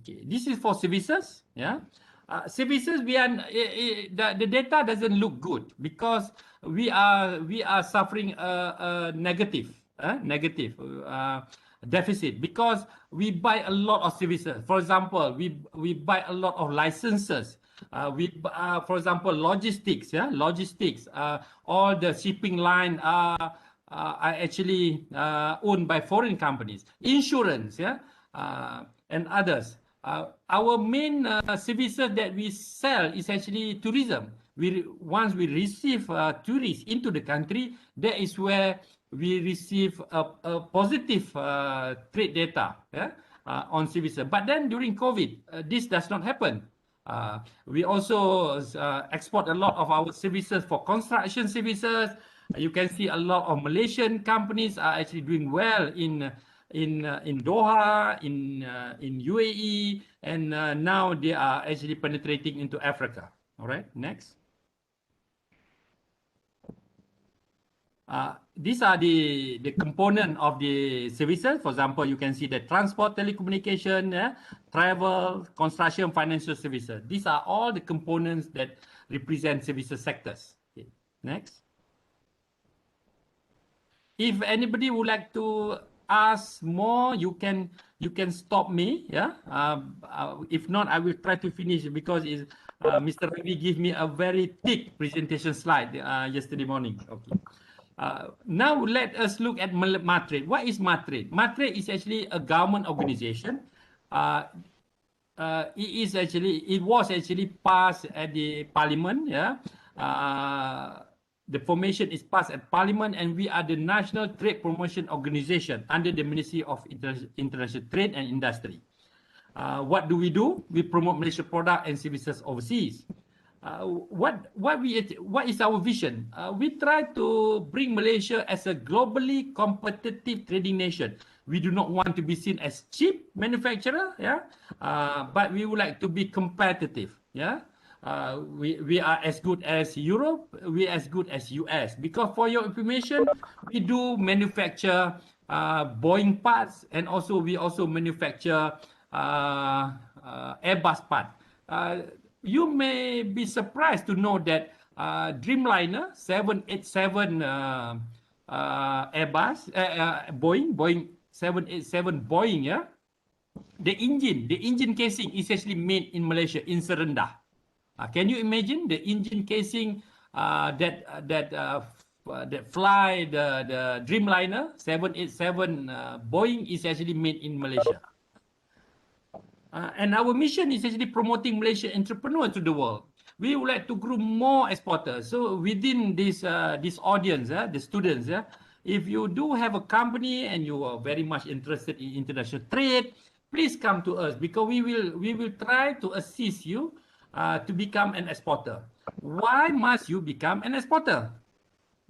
Okay, this is for services. Yeah, services we are the data doesn't look good because we are suffering a negative deficit because we buy a lot of services. For example, we buy a lot of licenses. For example, logistics. Yeah, logistics. All the shipping line are actually owned by foreign companies. Insurance. Yeah. And others. Our main services that we sell is actually tourism. Once we receive tourists into the country, that is where we receive a positive trade data, yeah, on services. But then during COVID, this does not happen. We also export a lot of our services for construction services. You can see a lot of Malaysian companies are actually doing well in Doha, in UAE, and now they are actually penetrating into Africa. All right, next. These are the component of the services. For example, you can see the transport, telecommunication, travel, construction, financial services. These are all the components that represent services sectors. Okay. Next. If anybody would like to ask more, you can stop me. Yeah. If not, I will try to finish because Mr. Ravi gave me a very thick presentation slide yesterday morning. Okay. Now let us look at Matrade. What is Matrade? Matrade is actually a government organization. It was actually passed at the parliament. Yeah. The formation is passed at parliament, and we are the National Trade Promotion Organization under the Ministry of International Trade and Industry. What do? We promote Malaysian product and services overseas. What is our vision? We try to bring Malaysia as a globally competitive trading nation. We do not want to be seen as cheap manufacturer, yeah, but we would like to be competitive, yeah. We are as good as Europe, we are as good as US. Because for your information, we do manufacture Boeing parts, and also we also manufacture Airbus parts. You may be surprised to know that Dreamliner 787 Airbus, Boeing 787 Boeing, yeah, the engine casing is actually made in Malaysia, in Serendah. Can you imagine the engine casing that fly the Dreamliner 787 Boeing is actually made in Malaysia. And our mission is actually promoting Malaysian entrepreneurs to the world. We would like to grow more exporters. So within this audience, the students, if you do have a company and you are very much interested in international trade, please come to us, because we will try to assist you to become an exporter. Why must you become an exporter?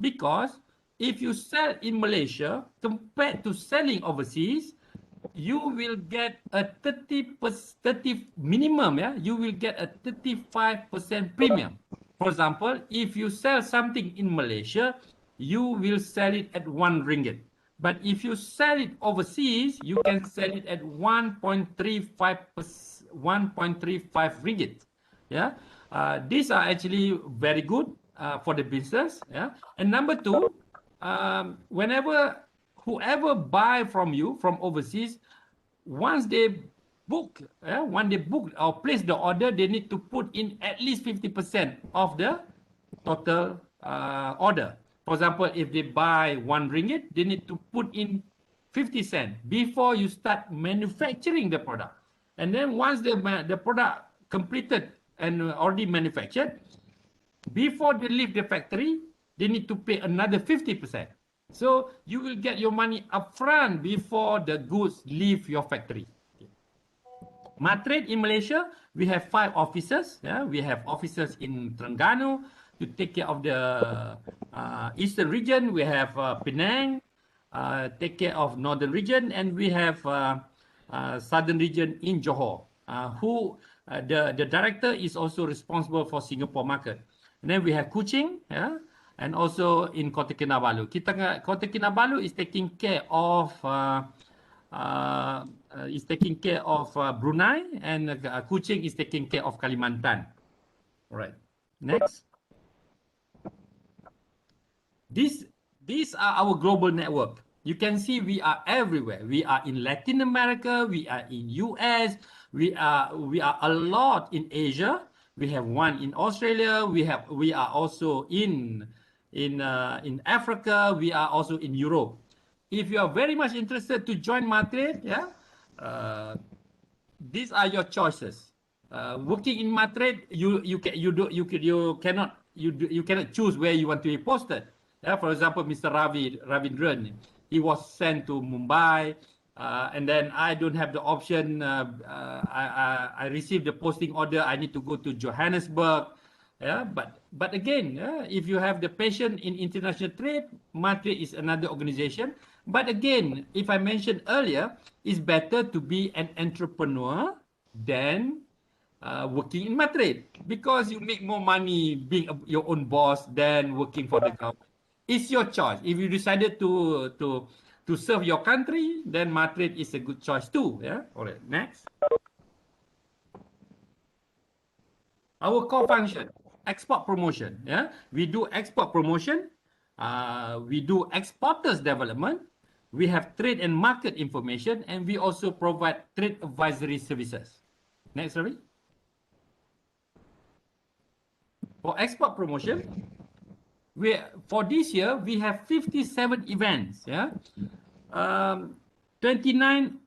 Because if you sell in Malaysia compared to selling overseas, you will get a 30 minimum, yeah, you will get a 35% premium. For example, if you sell something in Malaysia, you will sell it at 1 ringgit. But if you sell it overseas, you can sell it at 1.35 ringgit. Yeah, these are actually very good for the business. Yeah, and number two, whoever buy from you from overseas, once they book or place the order, they need to put in at least 50% of the total order. For example, if they buy 1 ringgit, they need to put in 50 cents before you start manufacturing the product. And then once the product completed and already manufactured, before they leave the factory, they need to pay another 50%. So you will get your money upfront before the goods leave your factory. Matrade in Malaysia, we have 5 offices. Yeah? We have offices in Terengganu to take care of the eastern region. We have Penang, take care of northern region, and we have southern region in Johor. The director is also responsible for Singapore market. And then we have Kuching, yeah, and also in Kota Kinabalu. Kota Kinabalu is taking care of is taking care of Brunei, and Kuching is taking care of Kalimantan. All right. Next. These are our global network. You can see we are everywhere. We are in Latin America. We are in US. We are a lot in Asia. We have one in Australia. We are also in Africa. We are also in Europe. If you are very much interested to join Matrade, yeah, these are your choices. Working in Matrade, you cannot choose where you want to be posted. Yeah, for example, Mr. Ravindran, he was sent to Mumbai, and then I don't have the option. I received the posting order. I need to go to Johannesburg. Yeah, but again, if you have the passion in international trade, Matrade is another organization. But again, if I mentioned earlier, it's better to be an entrepreneur than working in Matrade, because you make more money being your own boss than working for the government. It's your choice. If you decided to serve your country, then Matrade is a good choice too. Yeah. All right. Next. Our core function, export promotion. Yeah. We do export promotion. We do exporters development. We have trade and market information, and we also provide trade advisory services. Next, Ravi. For export promotion, for this year, we have 57 events. Yeah, 29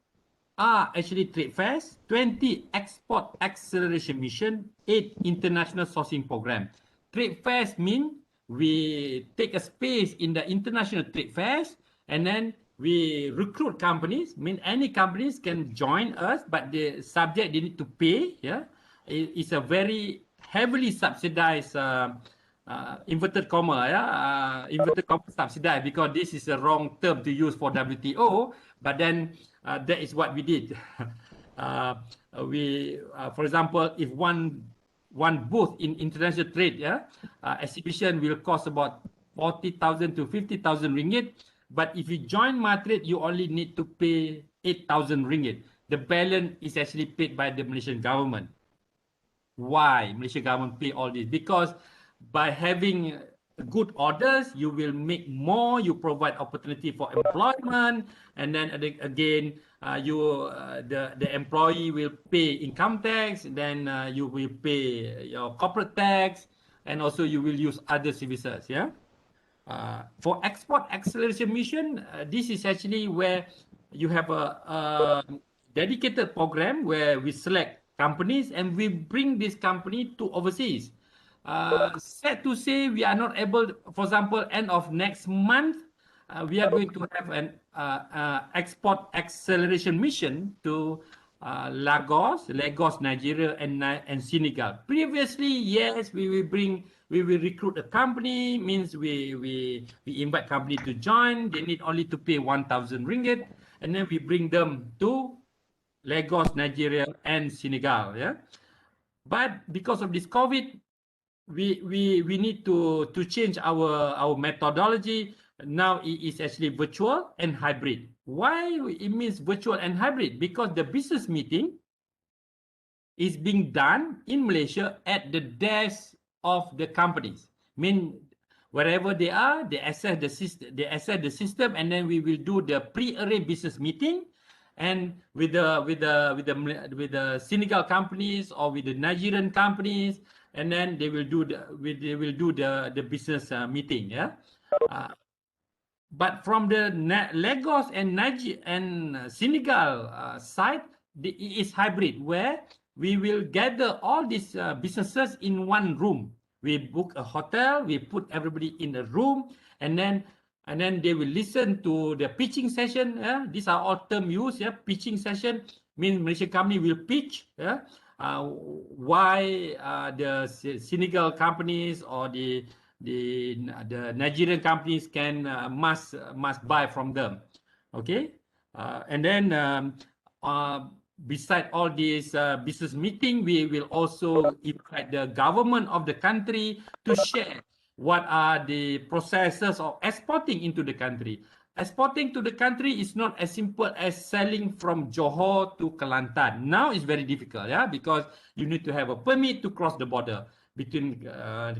are actually trade fairs, 20 export acceleration mission, 8 international sourcing program. Trade fairs mean we take a space in the international trade fairs, and then we recruit companies. Mean any companies can join us, but the subject they need to pay. Yeah, it's a very heavily subsidized. Inverted comma, inverted comma subsidized, because this is a wrong term to use for WTO. But then that is what we did. For example, if one booth in international trade, exhibition will cost about 40,000 to 50,000 ringgit. But if you join Matrade, you only need to pay 8,000 ringgit. The balance is actually paid by the Malaysian government. Why Malaysian government pay all this? Because by having good orders, you will make more. You provide opportunity for employment, and then again, the employee will pay income tax. Then you will pay your corporate tax, and also you will use other services. Yeah. For export acceleration mission, this is actually where you have a dedicated program where we select companies and we bring this company to overseas. Sad to say, we are not able, for example, end of next month, we are going to have an export acceleration mission to Lagos, Nigeria, and Senegal. Previously, yes, we will recruit a company, means we invite company to join. They need only to pay 1,000 ringgit, and then we bring them to Lagos, Nigeria, and Senegal. Yeah, but because of this COVID, we need to change our methodology. Now it is actually virtual and hybrid. Why it means virtual and hybrid? Because the business meeting is being done in Malaysia at the desk of the companies. Mean wherever they are, they access the system, and then we will do the pre-arranged business meeting. And with the Senegal companies or with the Nigerian companies, and then they will do the business meeting. Yeah. But from the Lagos and Senegal side, it is hybrid, where we will gather all these businesses in one room. We book a hotel, we put everybody in a room, and then they will listen to the pitching session. Yeah? These are all term used. Yeah? Pitching session means Malaysian company will pitch. Yeah? Why the Senegal companies or the Nigerian companies can must buy from them. Okay, and then beside all these business meeting, we will also invite the government of the country to share what are the processes of exporting into the country. exporting to the country is not as simple as selling from Johor to Kelantan. Now it's very difficult, yeah, because you need to have a permit to cross the border between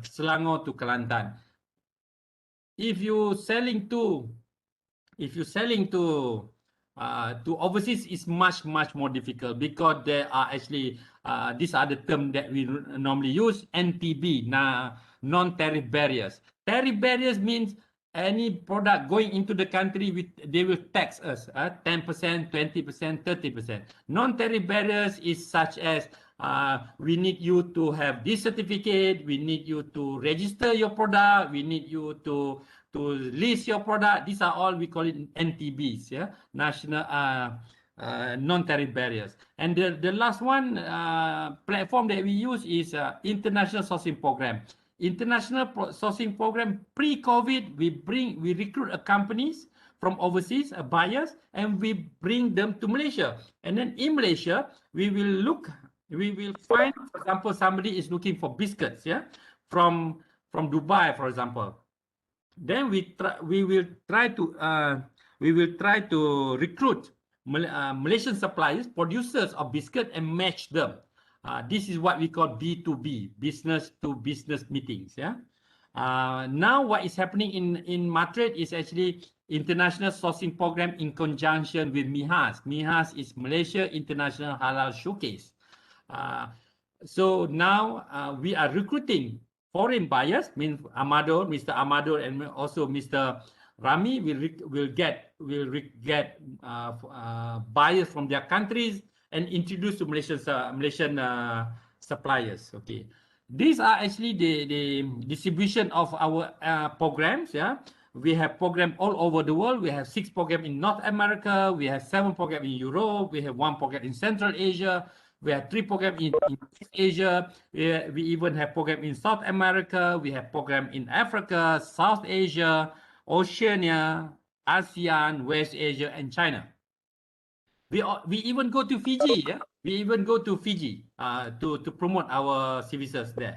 Selangor to Kelantan. If you selling to overseas, is much more difficult, because there are actually these are the term that we normally use, NTB, non-tariff barriers. Tariff barriers means any product going into the country, they will tax us 10%, 20%, 30%. Non-tariff barriers is such as we need you to have this certificate, we need you to register your product, we need you to list your product. These are all, we call it NTBs, yeah, national non-tariff barriers. And the last one platform that we use is international sourcing program. International sourcing program, pre-COVID, we recruit companies from overseas, buyers, and we bring them to Malaysia. And then in Malaysia, we will find, for example, somebody is looking for biscuits, yeah, from Dubai, for example. Then we will try to recruit Malaysian suppliers, producers of biscuit, and match them. This is what we call B2B, business to business meetings. Yeah. Now what is happening in Madrid is actually international sourcing program in conjunction with MIHAS. MIHAS is Malaysia International Halal Showcase. So now we are recruiting foreign buyers, means Mr. Amador, and also Mr. Rami will get buyers from their countries and introduce to Malaysian suppliers. Okay, these are actually the distribution of our programs. Yeah, we have programs all over the world. We have 6 programs in North America. We have 7 programs in Europe. We have 1 program in Central Asia. We have 3 programs in East Asia. We even have programs in South America. We have programs in Africa, South Asia, Oceania, ASEAN, West Asia, and China. We even go to Fiji. Yeah, we even go to Fiji to promote our services there.